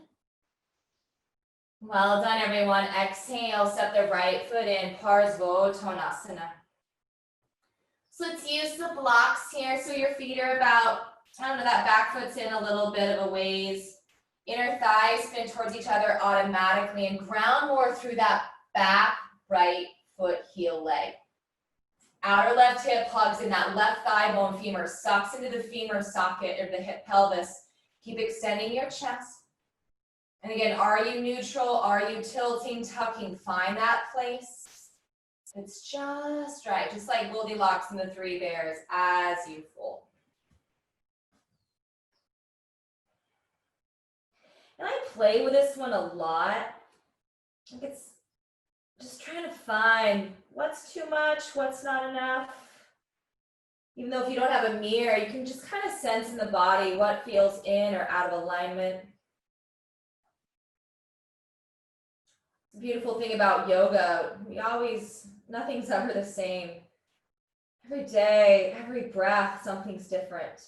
Well done, everyone. Exhale, step the right foot in, Parsvottanasana. So let's use the blocks here. So your feet are about, that back foot's in a little bit of a ways. Inner thighs spin towards each other automatically and ground more through that back right foot heel leg. Outer left hip hugs in that left thigh bone, femur sucks into the femur socket or the hip pelvis. Keep extending your chest. And again, are you neutral? Are you tilting, tucking? Find that place. It's just right, just like Goldilocks and the Three Bears as you fold. And I play with this one a lot. It's just trying to find what's too much, what's not enough. Even though if you don't have a mirror, you can just kind of sense in the body what feels in or out of alignment. The beautiful thing about yoga, nothing's ever the same. Every day, every breath, something's different.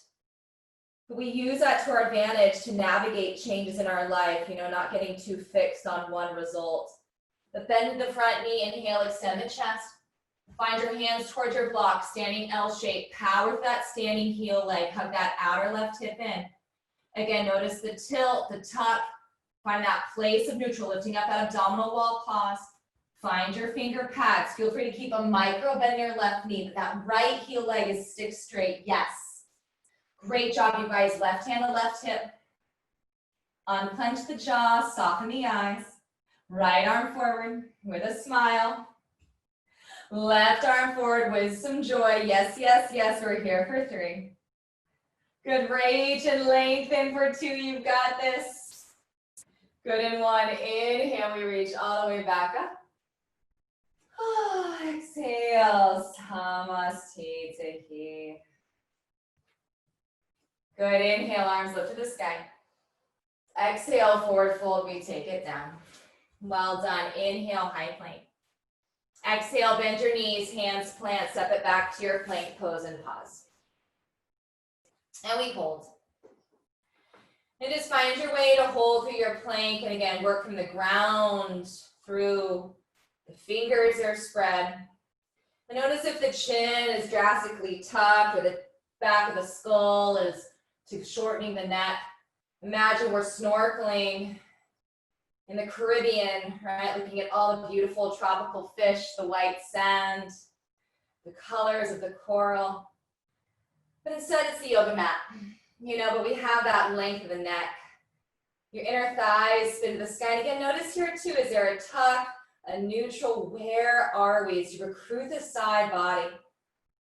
But we use that to our advantage to navigate changes in our life, not getting too fixed on one result. But bend the front knee, inhale, extend the chest. Find your hands towards your block, standing L shape. Power with that standing heel leg. Hug that outer left hip in. Again, notice the tilt, the tuck, Find that place of neutral, lifting up that abdominal wall, pause. Find your finger pads. Feel free to keep a micro bend in your left knee, but that right heel leg is stick straight, yes. Great job, you guys. Left hand to left hip. Unclench the jaw, soften the eyes. Right arm forward with a smile. Left arm forward with some joy. Yes, yes, yes, we're here for 3. Good, reach and lengthen for 2, you've got this. Good, in 1, inhale, we reach all the way back up. Oh, exhale, Samastitihi. Good, inhale, arms lift to the sky. Exhale, forward fold, we take it down. Well done, inhale, high plank. Exhale, bend your knees, hands plant, step it back to your plank pose and pause. And we hold. And just find your way to hold through your plank, and again, work from the ground through the fingers are spread. And notice if the chin is drastically tucked or the back of the skull is shortening the neck. Imagine we're snorkeling in the Caribbean, right? Looking at all the beautiful tropical fish, the white sand, the colors of the coral. But instead it's the yoga mat, but we have that length of the neck. Your inner thighs spin to the sky. And again, notice here too, is there a tuck, a neutral? Where are we? As you recruit the side body.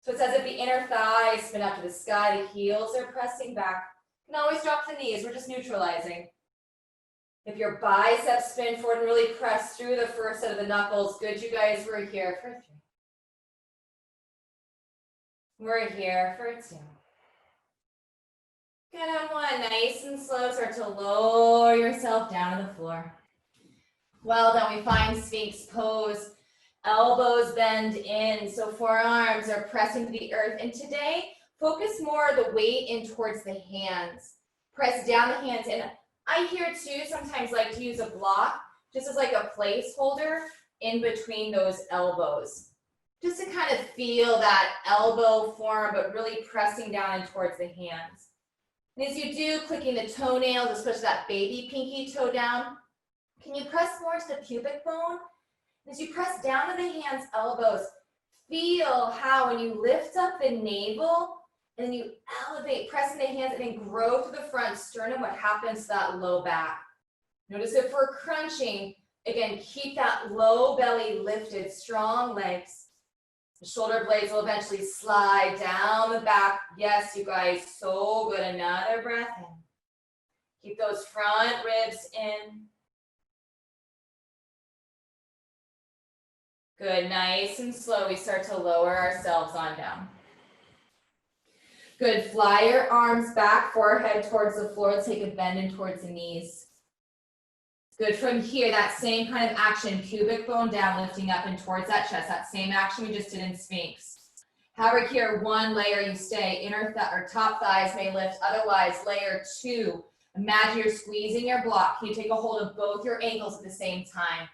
So it's as if the inner thighs spin up to the sky, the heels are pressing back. You can always drop the knees, we're just neutralizing. If your biceps spin forward and really press through the first set of the knuckles, good, you guys, we're here for 3. We're here for 2. Good, on 1, nice and slow, start to lower yourself down to the floor. Well done, we find Sphinx pose. Elbows bend in, so forearms are pressing to the earth. And today, focus more of the weight in towards the hands. Press down the hands. And I here too sometimes like to use a block, just as like a placeholder in between those elbows. Just to kind of feel that elbow form, but really pressing down in towards the hands. And as you do, clicking the toenails, especially that baby pinky toe down, can you press more to the pubic bone? As you press down to the hands, elbows, feel how when you lift up the navel and then you elevate, pressing the hands and then grow to the front sternum, what happens to that low back? Notice if we're crunching, again, keep that low belly lifted, strong legs. The shoulder blades will eventually slide down the back. Yes, you guys, so good. Another breath in. Keep those front ribs in. Good, nice and slow, we start to lower ourselves on down. Good, fly your arms back, forehead towards the floor, take a bend in towards the knees. Good, from here, that same kind of action, pubic bone down, lifting up and towards that chest, that same action we just did in Sphinx. However, here, 1 layer you stay, inner or top thighs may lift, otherwise layer 2. Imagine you're squeezing your block. Can you take a hold of both your ankles at the same time?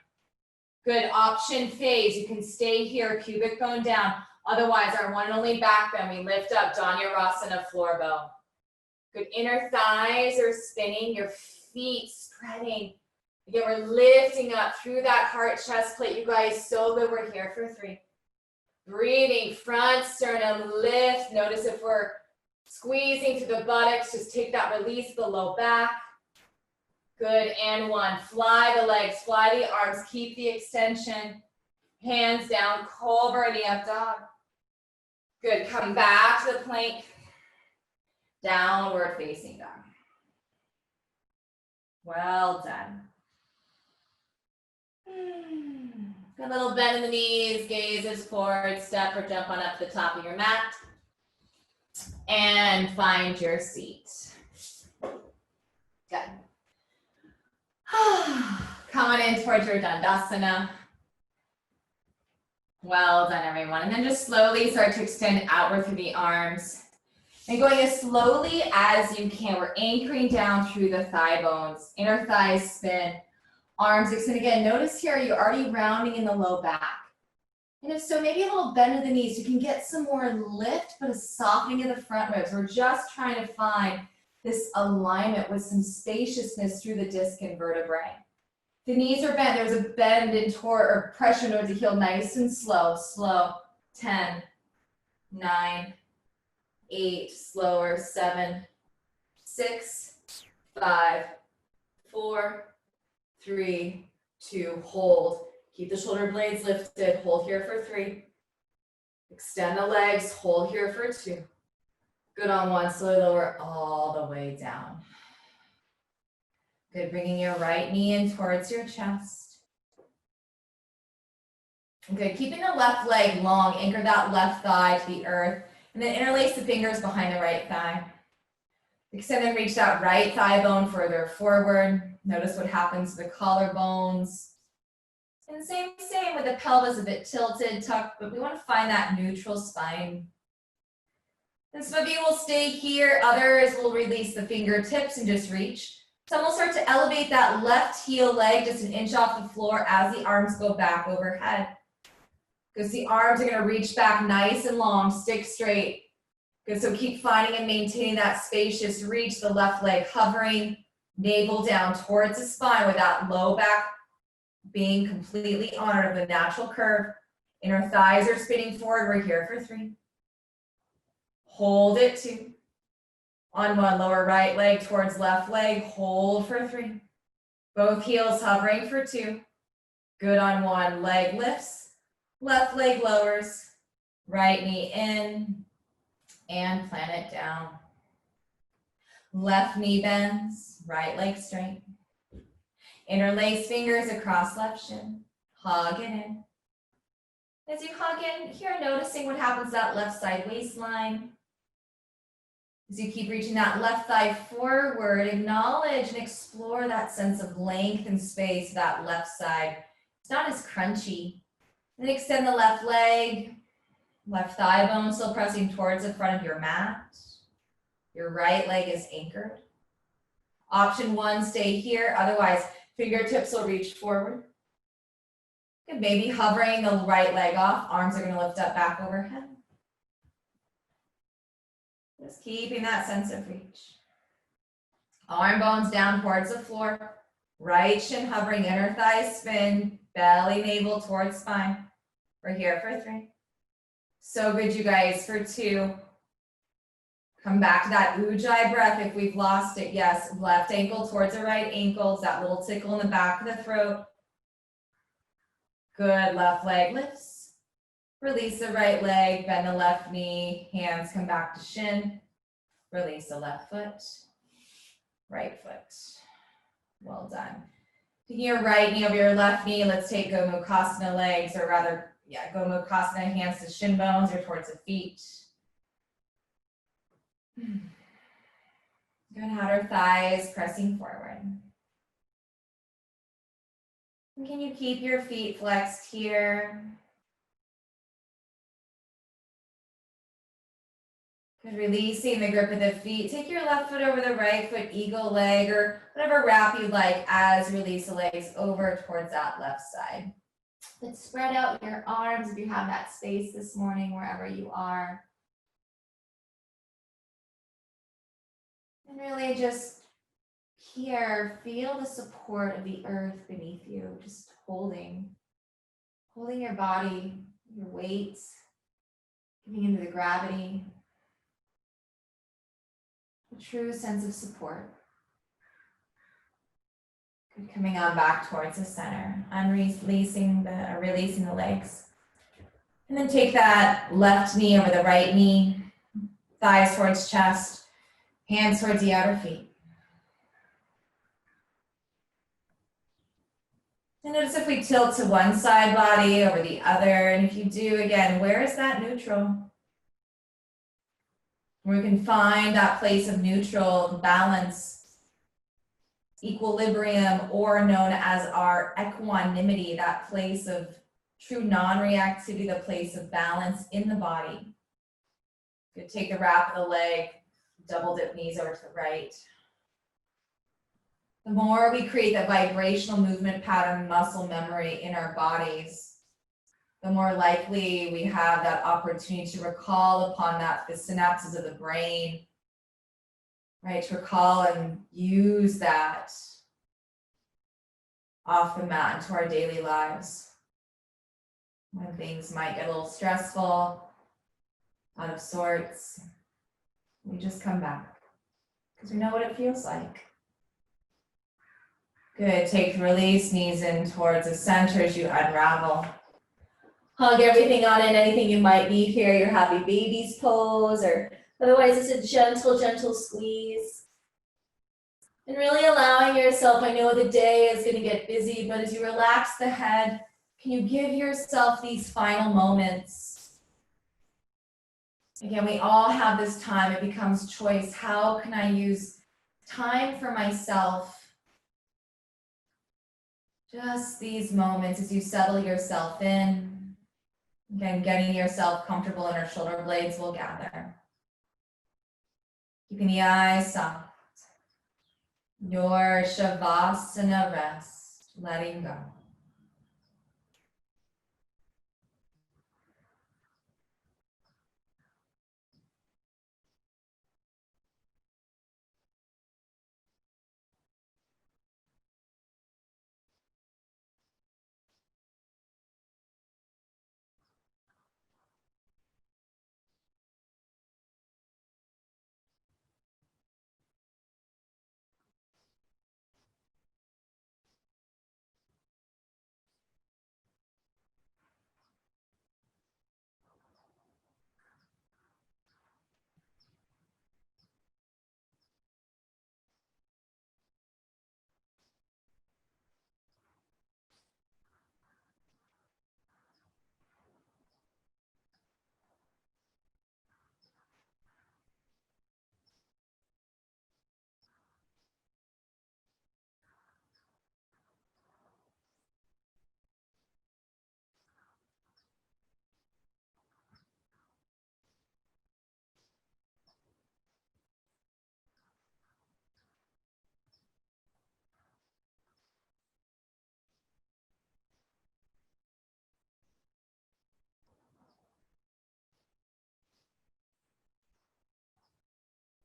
Good, option phase, you can stay here, pubic bone down. Otherwise, our one and only back bend, we lift up, Dhanurasana, floor bow. Good, inner thighs are spinning, your feet spreading. Again, we're lifting up through that heart chest plate, you guys, so good, we're here for 3. Breathing, front sternum, lift. Notice if we're squeezing through the buttocks, just take that release, the low back. Good, and 1, fly the legs, fly the arms, keep the extension, hands down, Cobra the up dog. Good, come back to the plank, downward facing dog. Well done. Good little bend in the knees, gazes forward, step or jump on up to the top of your mat, and find your seat. Good. Come on in towards your Dandasana. Well done, everyone. And then just slowly start to extend outward through the arms. And going as slowly as you can. We're anchoring down through the thigh bones. Inner thighs spin. Arms extend again. Notice here, you're already rounding in the low back. And if so, maybe a little bend of the knees. You can get some more lift, but a softening of the front ribs. We're just trying to find this alignment with some spaciousness through the disc and vertebrae. The knees are bent. There's a bend in toward or pressure towards the heel, nice and slow, slow. 10, 9, 8, slower, 7, 6, 5, 4, 3, 2, hold. Keep the shoulder blades lifted, hold here for 3. Extend the legs, hold here for 2. Good on 1, slowly lower all the way down. Good, bringing your right knee in towards your chest. Good, keeping the left leg long, anchor that left thigh to the earth, and then interlace the fingers behind the right thigh. Extend and reach that right thigh bone further forward. Notice what happens to the collarbones. And same with the pelvis, a bit tilted, tucked, but we want to find that neutral spine. And some of you will stay here, others will release the fingertips and just reach. Some will start to elevate that left heel leg just an inch off the floor as the arms go back overhead. Because the arms are going to reach back nice and long, stick straight. Good, so keep finding and maintaining that spacious reach, the left leg hovering, navel down towards the spine with that low back being completely honored of the natural curve. Inner thighs are spinning forward. We're here for 3. Hold it 2. On 1, lower right leg towards left leg. Hold for 3. Both heels hovering for 2. Good on 1. Leg lifts. Left leg lowers. Right knee in. And plant it down. Left knee bends. Right leg straight. Interlace fingers across left shin. Hug it in. As you hug in, here noticing what happens to that left side waistline. As you keep reaching that left thigh forward, acknowledge and explore that sense of length and space, that left side. It's not as crunchy. Then extend the left leg, left thigh bone still pressing towards the front of your mat. Your right leg is anchored. Option 1, stay here. Otherwise, fingertips will reach forward. And maybe hovering the right leg off. Arms are going to lift up back overhead. Just keeping that sense of reach. Arm bones down towards the floor. Right shin hovering, inner thigh spin, belly navel towards spine. We're here for 3. So good, you guys, for 2. Come back to that ujjayi breath if we've lost it. Yes, left ankle towards the right ankle. It's that little tickle in the back of the throat. Good, left leg lifts. Release the right leg, bend the left knee, hands come back to shin. Release the left foot, right foot. Well done. Taking your right knee over your left knee, let's take Gomukhasana legs, or rather, Gomukhasana hands to shin bones or towards the feet. Good, outer thighs pressing forward. And can you keep your feet flexed here? Good, releasing the grip of the feet. Take your left foot over the right foot, eagle leg, or whatever wrap you like as you release the legs over towards that left side. Let's spread out your arms if you have that space this morning, wherever you are. And really just here, feel the support of the earth beneath you, just holding your body, your weight, giving into the gravity. A true sense of support. Good, coming on back towards the center, releasing the legs. And then take that left knee over the right knee, thighs towards chest, hands towards the outer feet. And notice if we tilt to one side body over the other, and if you do, again, where is that neutral? Where we can find that place of neutral, balance, equilibrium, or known as our equanimity, that place of true non-reactivity, the place of balance in the body. Good, take the wrap of the leg, double dip knees over to the right. The more we create that vibrational movement pattern, muscle memory in our bodies, the more likely we have that opportunity to recall upon that, the synapses of the brain, right? To recall and use that off the mat into our daily lives. When things might get a little stressful, out of sorts, we just come back because we know what it feels like. Good, take the release, knees in towards the center as you unravel. Hug everything on in, anything you might need here, your happy baby's pose, or otherwise it's a gentle, gentle squeeze. And really allowing yourself, I know the day is gonna get busy, but as you relax the head, can you give yourself these final moments? Again, we all have this time, it becomes choice. How can I use time for myself? Just these moments as you settle yourself in. Again, getting yourself comfortable in our shoulder blades will gather. Keeping the eyes soft. Your Shavasana rest, letting go.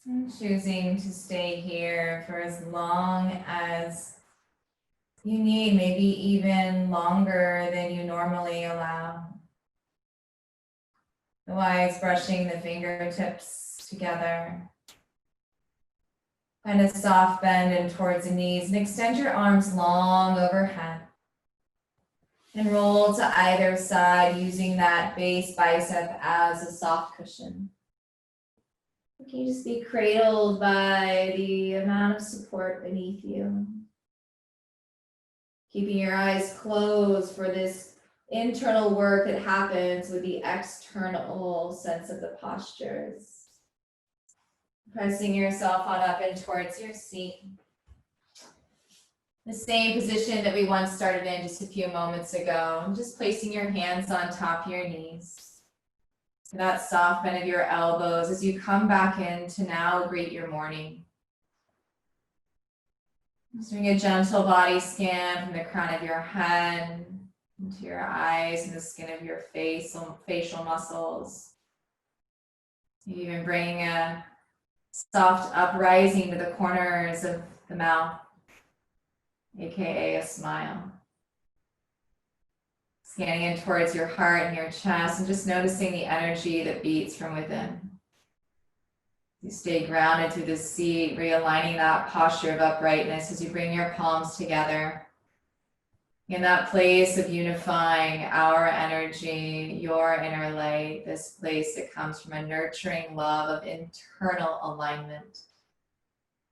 And choosing to stay here for as long as you need, maybe even longer than you normally allow. Otherwise, brushing the fingertips together. Find a soft bend in towards the knees and extend your arms long overhead. And roll to either side using that base bicep as a soft cushion. Can you just be cradled by the amount of support beneath you? Keeping your eyes closed for this internal work that happens with the external sense of the postures. Pressing yourself on up and towards your seat. The same position that we once started in just a few moments ago. And just placing your hands on top of your knees. That soft bend of your elbows as you come back in to now greet your morning. Just doing a gentle body scan from the crown of your head into your eyes and the skin of your face, some facial muscles. Even bringing a soft uprising to the corners of the mouth, aka a smile. Scanning in towards your heart and your chest and just noticing the energy that beats from within. You stay grounded through the seat, realigning that posture of uprightness as you bring your palms together. In that place of unifying our energy, your inner light, this place that comes from a nurturing love of internal alignment.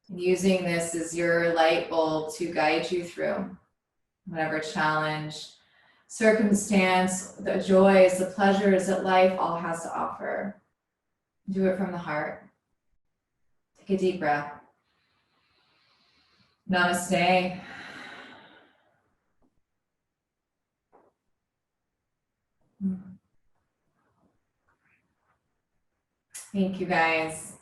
And using this as your light bulb to guide you through whatever challenge, circumstance, the joys, the pleasures that life all has to offer. Do it from the heart. Take a deep breath. Namaste. Thank you guys.